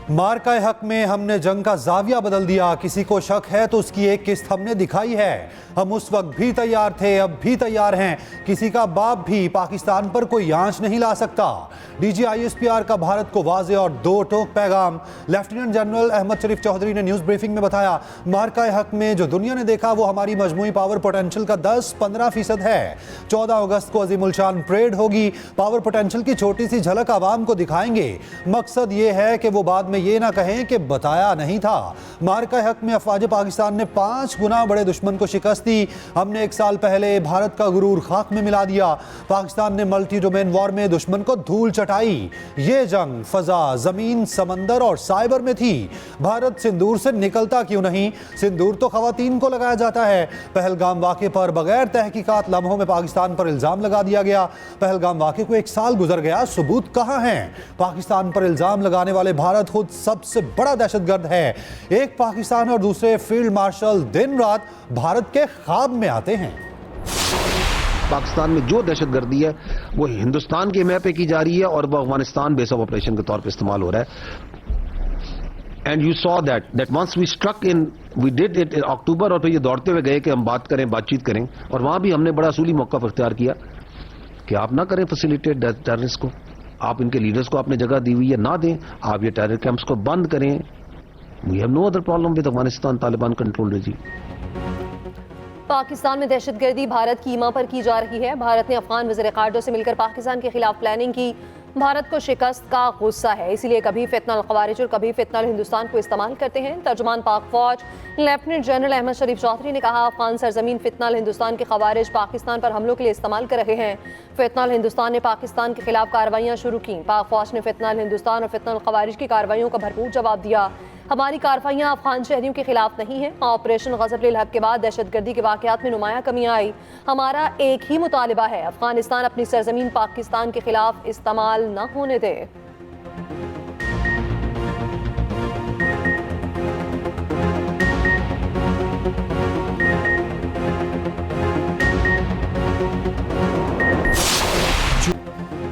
मार का हक में हमने जंग का जाविया बदल दिया। किसी को शक है तो उसकी एक किस्त हमने दिखाई है। हम उस वक्त भी तैयार थे, अब भी तैयार हैं। किसी का बाप भी पाकिस्तान पर कोई आंच नहीं ला सकता। डीजी ISPR का भारत को वाज़े और दो टोक पैगाम। लेफ्टिनेंट जनरल अहमद शरीफ चौधरी ने न्यूज ब्रीफिंग में बताया, मार का हक में जो दुनिया ने देखा वो हमारी मजमूई पावर पोटेंशियल का 10-15% है। 14 अगस्त को अजीमुल शान परेड होगी। पावर पोटेंशियल की छोटी सी झलक आवाम को दिखाएंगे। मकसद ये है कि वो बाद में ये ना कहें कि बताया नहीं था। मार का हक में अफवाज पाकिस्तान ने 5 गुना बड़े दुश्मन को शिकस्त दी। हमने 1 साल पहले भारत का गुरूर खाक में मिला दिया। पाकिस्तान ने मल्टी डोमेन वॉर में दुश्मन को धूल चटाई। ये जंग फजा, जमीन, समंदर और साइबर में थी। भारत सिंदूर से निकलता क्यों नहीं? सिंदूर तो खवातीन को लगाया जाता है। पहलगाम वाक़े पर बगैर तहकीकात लम्हों में पाकिस्तान पर इल्जाम लगा दिया गया। पहलगाम वाक़े को 1 साल गुजर गया, सबूत कहां हैं? पाकिस्तान पर इल्जाम लगाने वाले भारत खुद सबसे बड़ा दहशतगर्द है। एक पाकिस्तान और दूसरे फील्ड मार्शल दिन रात भारत के ख्वाब में आते हैं। पाकिस्तान में जो दहशतगर्दी है वो हिंदुस्तान के मैप पे की जा रही है और वो अफगानिस्तान बेस ऑफ ऑपरेशन के तौर पे इस्तेमाल हो रहा है। And you saw that once we struck in, we did it in October, और फिर ये दौड़ते हुए गए कि हम बात करें, बातचीत करें, और वहां भी हमने बड़ा असूली मौका इख्तियार किया कि आप ना करें फैसिलिटेट टेररिस्ट को। आप इनके लीडर्स को आपने जगह दी हुई है, ना दें। आप ये टेरर कैंप्स को बंद करें। We have no other problem with Afghanistan Taliban control regime. Pakistan में दहशतगर्दी भारत की ईमा पर की जा रही है। भारत ने अफगान वज़ीर ख़ारजा से मिलकर पाकिस्तान के खिलाफ प्लानिंग की। भारत को शिकस्त का गुस्सा है, इसीलिए कभी फितनल ख़वारिज और कभी फितनल हिंदुस्तान को इस्तेमाल करते हैं। तर्जुमान पाक फौज लेफ्टिनेंट जनरल अहमद शरीफ चौधरी ने कहा, अफगान सरजमीन फितनल हिंदुस्तान के ख़वारिज पाकिस्तान पर हमलों के लिए इस्तेमाल कर रहे हैं। फितनल हिंदुस्तान ने पाकिस्तान के खिलाफ कार्रवाइयाँ शुरू की। पाक फौज ने फितनल हिंदुस्तान और फितनल ख़वारिज की कार्रवाइयों का भरपूर जवाब दिया। हमारी कार्रवाइयाँ अफगान शहरियों के खिलाफ नहीं है। ऑपरेशन ग़ज़ब-उल हक़ के बाद दहशतगर्दी के वाक़यात में नुमाया कमी आई। हमारा एक ही मुतालिबा है, अफगानिस्तान अपनी सरजमीन पाकिस्तान के खिलाफ इस्तेमाल न होने दे।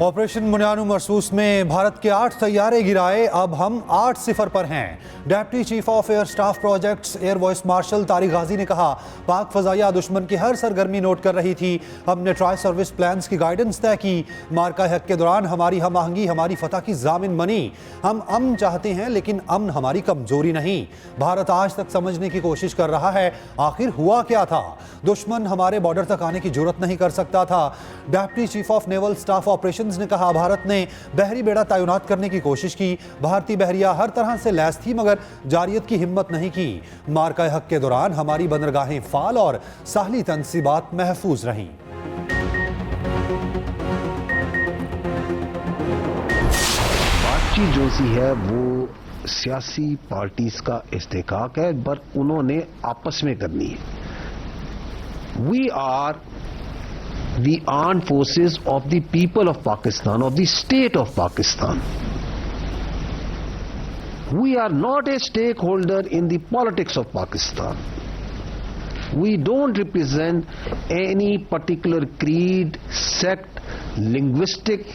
ऑपरेशन बुनियानु मरसूस में भारत के 8 तैयारे गिराए। अब हम 8-0 पर हैं। Deputy chief of air staff projects air vice marshal Tariq Ghazi ने कहा, पाक फजाइया दुश्मन की हर सरगर्मी नोट कर रही थी। हमने ट्राई सर्विस प्लान्स की गाइडेंस तय की। मार्का हक के दौरान हमारी हम आहंगी हमारी फतह की जामिन बनी। हम अमन चाहते हैं लेकिन अमन हमारी कमजोरी नहीं। भारत आज तक समझने की कोशिश कर रहा है आखिर हुआ क्या था। दुश्मन हमारे बॉर्डर तक आने की जुर्रत नहीं कर सकता था। Deputy chief of naval staff operation ने कहा, भारत ने बहरी बेड़ा तैनात करने की कोशिश की। भारतीय बहरिया हर तरह से लैस थी मगर जारियत की हिम्मत नहीं की। मार्का हक के दौरान हमारी बंदरगाहें फाल और साहली तंसीबात महफूज रहीं। बातचीत जो सी है वो सियासी पार्टीज का इस्तेहकाक है, पर उन्होंने आपस में करनी है। We are the armed forces of the people of Pakistan, of the state of Pakistan. We are not a stakeholder in the politics of Pakistan. We don't represent any particular creed, sect, linguistic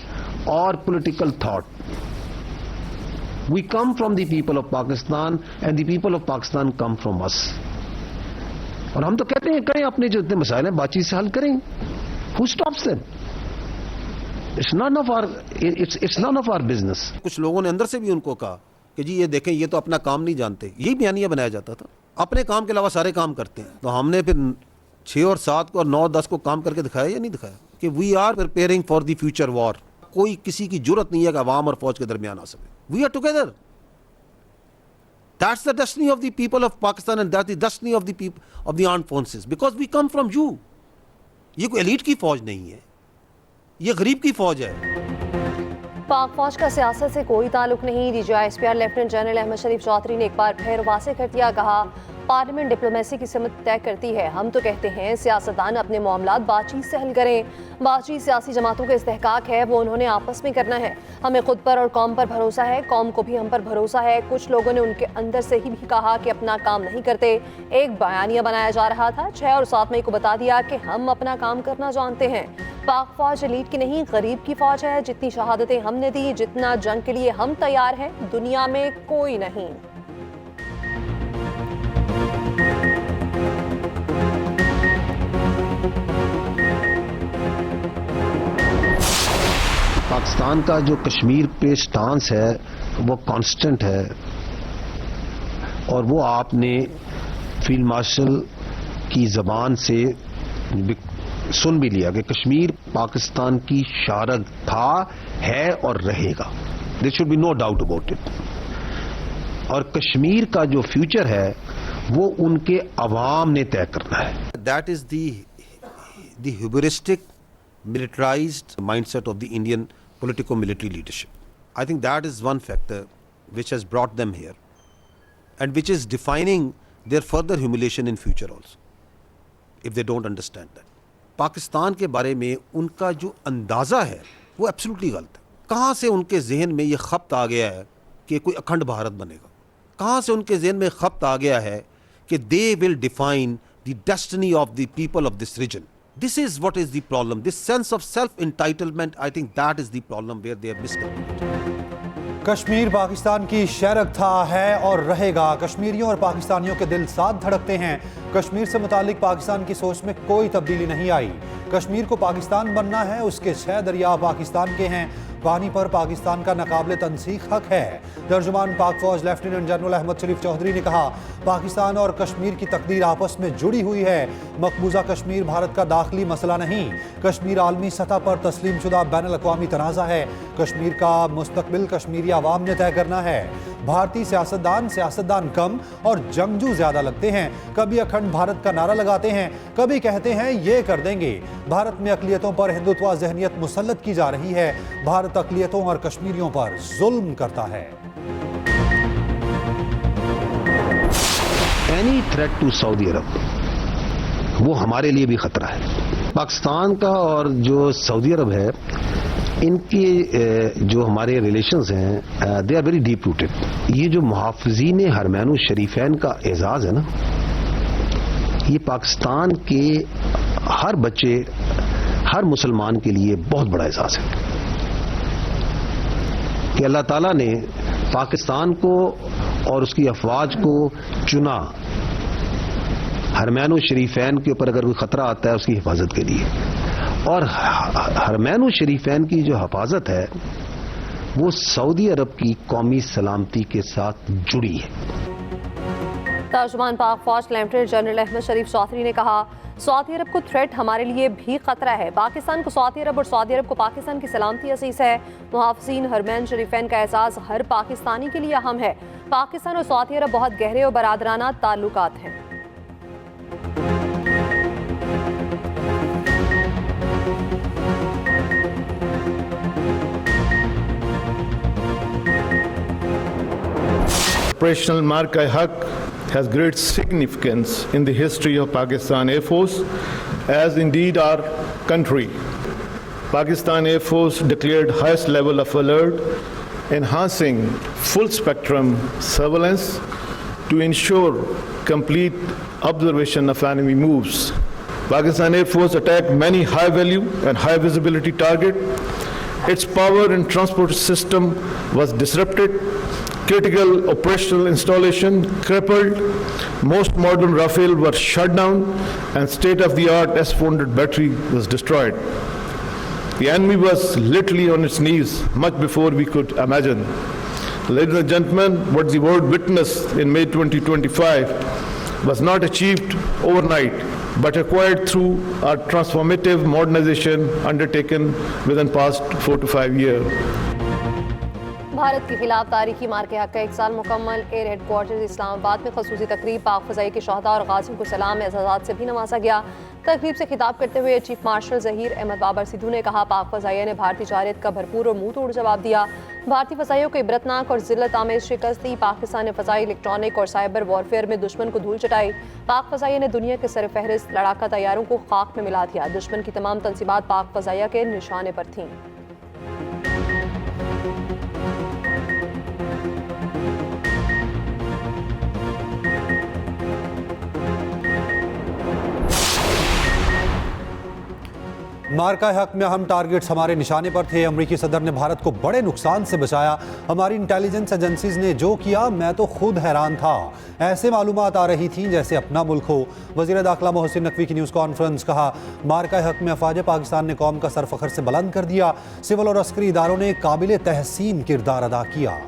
or political thought. We come from the people of Pakistan and the people of Pakistan come from us. और हम तो कहते हैं करें, अपने जो इतने मसाइल हैं बातचीत से हल करें। Who stops them? It's none of our business. कुछ लोगों ने अंदर से भी उनको कहा कि जी ये देखें, ये तो अपना काम नहीं जानते। यही बयानिया बनाया जाता था। अपने काम के अलावा सारे काम करते हैं। तो हमने फिर 6 और 7 को और 9 और 10 को काम करके दिखाया या नहीं दिखाया कि we are preparing for the future war. कोई किसी की जरूरत नहीं है कि अवाम और फौज के दरमियान आ सके। We are together. That's the destiny of the people of Pakistan and that's the destiny of the people of the armed forces because we come from you. ये कोई एलीट की फौज नहीं है, ये गरीब की फौज है। पाक फौज का सियासत से कोई ताल्लुक नहीं। DG ISPR lieutenant general Ahmed Sharif Chaudhry ने एक बार फिर वाज़ेह कर दिया, कहा पार्लियामेंट डिप्लोमेसी की सिमत तय करती है। हम तो कहते हैं सियासतदान अपने मामलात बातचीत से हल करें। बातचीत सियासी जमातों का इस्तेहकाक है, वो उन्होंने आपस में करना है। हमें खुद पर और कौम पर भरोसा है, कौम को भी हम पर भरोसा है। कुछ लोगों ने उनके अंदर से ही भी कहा कि अपना काम नहीं करते। एक बयानिया बनाया जा रहा था, 6 और 7 मई को बता दिया कि हम अपना काम करना जानते हैं। पाक फौज एलीट की नहीं, गरीब की फौज है। जितनी शहादतें हमने दी, जितना जंग के लिए हम तैयार हैं, दुनिया में कोई नहीं। पाकिस्तान का जो कश्मीर पे स्टांस है वो कांस्टेंट है, और वो आपने फील्ड मार्शल की जबान से सुन भी लिया कि कश्मीर पाकिस्तान की शारद था, है और रहेगा। There should be no doubt about it. और कश्मीर का जो फ्यूचर है वो उनके अवाम ने तय करना है। That is the hubristic, militarized mindset of the Indian politico-military leadership. I think that is one factor which has brought them here, and which is defining their further humiliation in future also, if they don't understand that. Pakistan के बारे में उनका जो अंदाज़ा है वो absolutely गलत है। कहाँ से उनके जहन में ये खप्त आ गया है कि कोई अखंड भारत बनेगा? कहाँ से उनके जहन में खप्त आ गया है कि they will define the destiny of the people of this region? This is what is the problem. This sense of self entitlement, I think that is the problem where they have miscalculated. Kashmir Pakistan की शरक था, है और रहेगा। कश्मीरियों और पाकिस्तानियों के दिल साथ धड़कते हैं। कश्मीर से मुतालिक पाकिस्तान की सोच में कोई तब्दीली नहीं आई। कश्मीर को पाकिस्तान बनना है, उसके 6 दरिया पाकिस्तान के हैं। पानी पर पाकिस्तान का नाकाबिले तनसीख हक है। तर्जुमान पाक फौज लेफ्टिनेंट जनरल अहमद शरीफ चौधरी ने कहा, पाकिस्तान और कश्मीर की तकदीर आपस में जुड़ी हुई है। मकबूजा कश्मीर भारत का दाखिली मसला नहीं, कश्मीर आलमी सतह पर तस्लीम शुदा बैनुल अक़वामी तनाज़ा है। कश्मीर का मुस्तकबिल कश्मीरी आवाम ने तय करना है। भारतीय सियासतदान कम और जंगजू ज्यादा लगते हैं। कभी अखंड भारत का नारा लगाते हैं, कभी कहते हैं ये कर देंगे। भारत में अक़लियतों पर हिंदुत्व ज़हनियत मुसल्लत की जा रही है। भारत अक़लियतों और कश्मीरियों पर जुल्म करता है। एनी थ्रेट टू सऊदी अरब वो हमारे लिए भी खतरा है। पाकिस्तान का और जो सऊदी अरब है, इनके जो हमारे रिलेशंस हैं, they are very deep rooted. ये जो मुहाफ़िज़ीन हरमैन शरीफैन का एजाज़ है ना, ये पाकिस्तान के हर बच्चे, हर मुसलमान के लिए बहुत बड़ा एजाज़ है कि अल्लाह ताला ने पाकिस्तान को और उसकी अफवाज को चुना हरमैन शरीफैन के ऊपर अगर कोई खतरा आता है उसकी हिफाजत के लिए। और हरमैन शरीफैन की जो हिफाजत है वो सऊदी अरब की कौमी सलामती के साथ जुड़ी है। तर्जुमान पाक फौज लेफ्टिनेंट जनरल अहमद शरीफ चौधरी ने कहा, सऊदी अरब को थ्रेट हमारे लिए भी खतरा है। पाकिस्तान को सऊदी अरब और सऊदी अरब को पाकिस्तान की सलामती अजीज है। मुहाफ़िज़ीन हरमैन शरीफैन का एहसास हर पाकिस्तानी के लिए अहम है। पाकिस्तान और सऊदी अरब बहुत गहरे और बरादराना ताल्लुकात हैं। Operational Mark-i-Haq has great significance in the history of Pakistan Air Force, as indeed our country. Pakistan Air Force declared highest level of alert, enhancing full spectrum surveillance to ensure complete observation of enemy moves. Pakistan Air Force attacked many high value and high visibility targets. Its power and transport system was disrupted. Critical operational installation crippled. Most modern Rafale were shut down, and state-of-the-art S-400 battery was destroyed. The enemy was literally on its knees much before we could imagine. Ladies and gentlemen, what the world witnessed in May 2025 was not achieved overnight, but acquired through our transformative modernization undertaken within past 4 to 5 years. Bharat के खिलाफ तारीखी मार्के हक का 1 साल मुकम्मल। Air headquarter Islamabad में खसूसी तकरीब पाक फ़ज़ाई के शहदा और गाज़ियों को सलाम एज़ाज़ात से भी नवाजा गया। तकरीब से खिताब करते हुए चीफ मार्शल ज़हीर अहमद बाबर सिद्धू ने कहा, पाक फ़ज़ाइया ने भारतीय जारत का भरपूर और मुंह तोड़ जवाब दिया। भारतीय फजाइयों को इबरतनाक और जिल्लत आमेज शिकस्त दी। पाकिस्तान ने फजाई, इलेक्ट्रॉनिक और साइबर वॉरफेयर में दुश्मन को धूल चटाई। पाक फजाइया ने दुनिया के सरफहरिस्त लड़ाका तैयारों को खाक में मिला दिया। दुश्मन की तमाम तंसीबात पाक फजाइया के निशाने पर थीं। मार्का हक में अहम टारगेट्स हमारे निशाने पर थे। अमरीकी सदर ने भारत को बड़े नुकसान से बचाया। हमारी इंटेलिजेंस एजेंसीज ने जो किया, मैं तो खुद हैरान था। ऐसे मालूमात आ रही थी जैसे अपना मुल्क हो। वज़ीर दाखिला मोहसिन नकवी की न्यूज़ कॉन्फ्रेंस। कहा, मार्का हक में अफवाज पाकिस्तान ने कौम का सर फखर से बुलंद कर दिया। सिविल और अस्करी इदारों ने काबिल तहसीन किरदार अदा किया।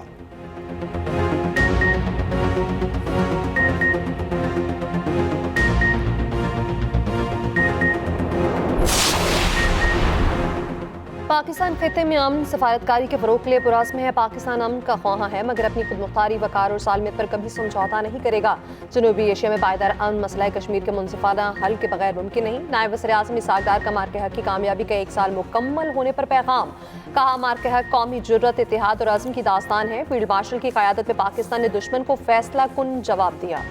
पाकिस्तान खित्ते में अमन सफारतकारी के फरोग के लिए पुरअज़्म है। पाकिस्तान अमन का ख्वाह है मगर अपनी खुदमुख्तारी, वकार और सालमियत पर कभी समझौता नहीं करेगा। जनूबी एशिया में पायदार अमन मसला कश्मीर के मुनसिफाना हल के बगैर मुमकिन नहीं। नायब वज़ीर-ए-आज़म इसहाक़ डार का मार्के हक की कामयाबी का 1 साल मुकम्मल होने पर पैगाम। कहा, मार्के हक कौमी जुर्रत, इत्तेहाद और अज़्म की दास्तान है। फील्ड मार्शल की क़यादत में पाकिस्तान ने दुश्मन को फैसला कुन जवाब दिया।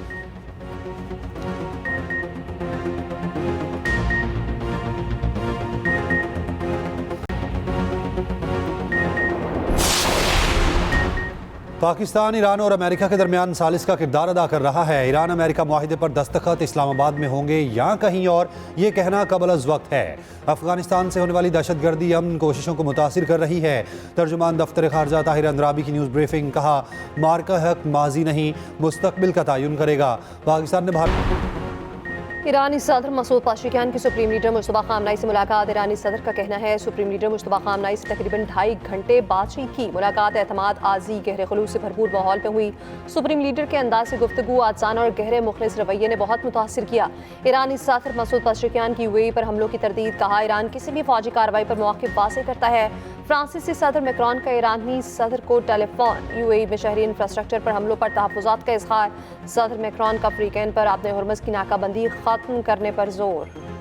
पाकिस्तान, ईरान और अमेरिका के दरमियान सालिस का किरदार अदा कर रहा है। ईरान अमेरिका मुआहिदे पर दस्तखत इस्लामाबाद में होंगे या कहीं और, ये कहना कबल अज़ वक्त है। अफगानिस्तान से होने वाली दहशतगर्दी अमन कोशिशों को मुतासिर कर रही है। तर्जुमान दफ्तर खारजा ताहिर अंद्राबी की न्यूज़ ब्रीफिंग। कहा, मार्का हक माजी नहीं, मुस्तकबिल का तयन करेगा। पाकिस्तान ने भारत ईरानी सदर मसूद पेज़ेश्कियान की सुप्रीम लीडर मुश्तबा खामनाई से मुलाकात। ईरानी सदर का कहना है, सुप्रीम लीडर मुश्तबा खामनाई से तकरीबन 2.5 घंटे बातचीत की। मुलाकात एतमाद, आज़ी, गहरे खुलूस से भरपूर माहौल में हुई। सुप्रीम लीडर के अंदाज से गुफ्तगू, आजाना और गहरे मुखलिस रवैये ने बहुत मुतासिर किया। ईरानी सदर मसूद पेज़ेश्कियान की यूएई पर हमलों की तरदीद। कहा, ईरान किसी भी फौजी कार्रवाई पर मौक़िफ़ वाज़ेह करता है। फ्रांसीसी सदर मैक्रोन का ईरानी सदर को टेलीफोन। यूएई में शहरी इंफ्रास्ट्रक्चर पर हमलों पर तहफ़्फ़ुज़ात का इज़हार। सदर मैक्रोन का फ्रीकैन पर आपने हुर्मज़ की नाकाबंदी ख़त्म करने पर जोर।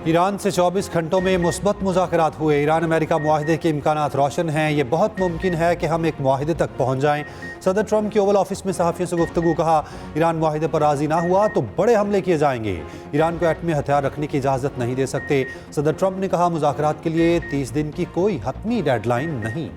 ईरान से 24 घंटों में मुस्बत मुज़ाकरात हुए। ईरान अमेरिका मुआहिदे के इम्कानात रोशन हैं। ये बहुत मुमकिन है कि हम एक मुआहिदे तक पहुँच जाएँ। सदर ट्रंप के ओवल ऑफिस में सहाफ़ियों से गुफ्तगू। कहा, ईरान मुआहिदे पर राज़ी ना हुआ तो बड़े हमले किए जाएंगे। ईरान को एटमी हथियार रखने की इजाज़त नहीं दे सकते। सदर ट्रंप ने कहा, मुज़ाकरात के लिए 30 दिन की कोई हतमी डेडलाइन नहीं।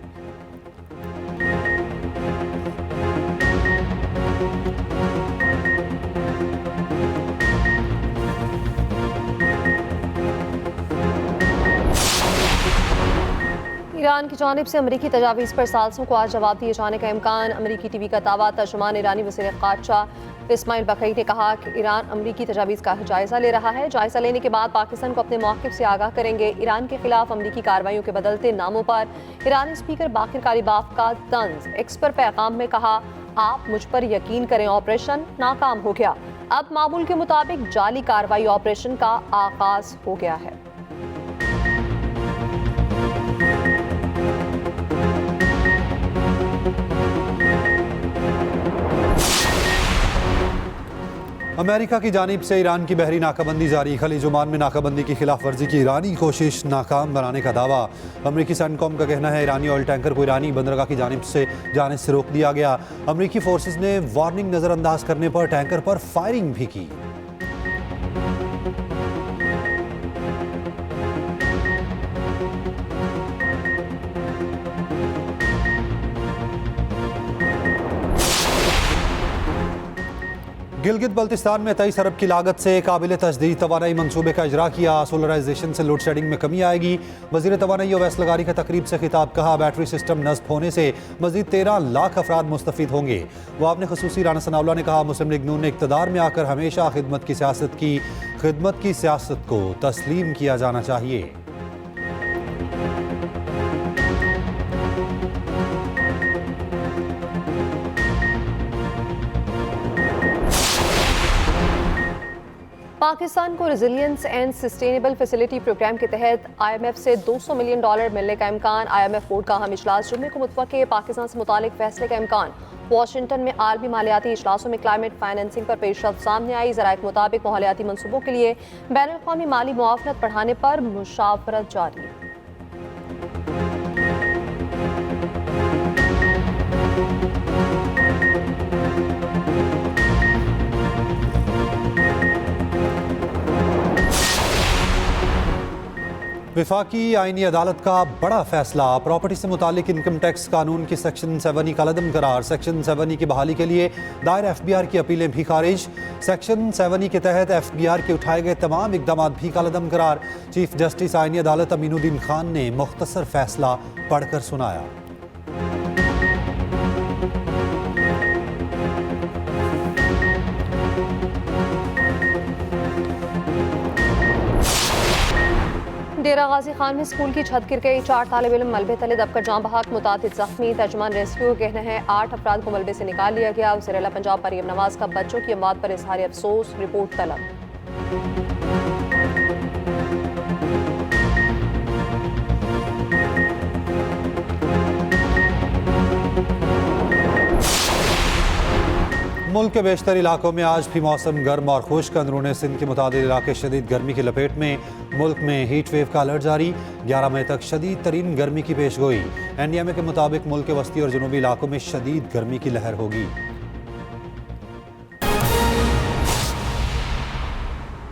ईरान की जानिब से अमरीकी तजावीज़ पर सालसों को आज जवाब दिए जाने का इम्कान। अमरीकी टीवी का दावा। तर्जुमान ईरानी वज़ीर ख़ारजा इस्माइल बक़ई ने कहा कि ईरान अमरीकी तजावीज़ का जायज़ा ले रहा है। जायज़ा लेने के बाद पाकिस्तान को अपने मौक़िफ़ से आगाह करेंगे। ईरान के खिलाफ अमरीकी कार्रवाइयों के बदलते नामों पर ईरानी स्पीकर बाकिर कालिबाफ का तंज। एक्स पर पैगाम में कहा, आप मुझ पर यकीन करें, ऑपरेशन नाकाम हो गया। अब मामूल के मुताबिक जाली कार्रवाई ऑपरेशन का आगाज़ हो गया है। अमेरिका की जानिब से ईरान की बहरी नाकाबंदी जारी। खलीज ओमान में नाकाबंदी की खिलाफ वर्जी की ईरानी कोशिश नाकाम बनाने का दावा। अमरीकी सेंटकॉम का कहना है, ईरानी ऑयल टैंकर को ईरानी बंदरगाह की जानिब से जाने से रोक दिया गया। अमरीकी फोर्सेस ने वार्निंग नज़रअंदाज करने पर टैंकर पर फायरिंग भी की। गिलगित बल्तिस्तान में 23 अरब की लागत से काबिल तजदीद तवानाई मंसूबे का इजरा किया। सोलराइजेशन से लोड शेडिंग में कमी आएगी। वज़ीर तवानाई अवैस लगारी का तकरीब से खिताब। कहा, बैटरी सिस्टम नस्ब होने से मजीद 13 लाख अफराद मुस्तफीद होंगे। वाबने खसूसी राना सनाउल्लाह ने कहा, मुस्लिम लीग नून ने इक़्तिदार में आकर हमेशा खिदमत की सियासत को तस्लीम किया जाना चाहिए। पाकिस्तान को resilience and sustainable facility program के तहत IMF से $200 मिलियन मिलने का इम्कान। IMF बोर्ड का अहम इजलास जुम्मे को मुतवक्के। पाकिस्तान से मुतालिक फैसले का इम्कान। वाशिंगटन में आलमी मालियाती इजलासों में क्लाइमेट फाइनेंसिंग पर पेशरफ्त सामने आई। ज़राए के मुताबिक माहौलियाती मनसूबों के लिए बैनुल-अक़वामी माली मुआवनत बढ़ाने पर मुशावरत जारी। विफाकी आईनी अदालत का बड़ा फैसला, प्रॉपर्टी से मुतालिक इनकम टैक्स कानून की सेक्शन 7E का लदम करार। सेक्शन 7E की बहाली के लिए दायर FBR की अपीलें भी खारिज। सेक्शन 7E के तहत FBR के उठाए गए तमाम इकदाम भी का लदम करार। चीफ जस्टिस आईनी अदालत अमीनुद्दीन खान ने मुख्तसर फैसला पढ़कर सुनाया। डेरा गाजी खान में स्कूल की छत गिर गई, 4 तालिब इल्म मलबे तले दबकर जाँ बहक, मुतादिद जख्मी। तर्जुमान रेस्क्यू के कहना है 8 अफराद को मलबे से निकाल लिया गया। वज़ीर-ए-आला पंजाब मरियम नवाज का बच्चों की अमवात पर इजहार अफसोस, रिपोर्ट तलब। मुल्क के बेशतर इलाकों में आज भी मौसम गर्म और खुश्क। अंदरूनी सिंध के मुतादिद इलाके शदीद गर्मी की लपेट में। मुल्क में हीट वेव का अलर्ट जारी, 11 मई तक शदीद तरीन गर्मी की पेशगोई। NDMA के मुताबिक मुल्क के वस्ती और जनूबी इलाकों में शदीद गर्मी की लहर होगी।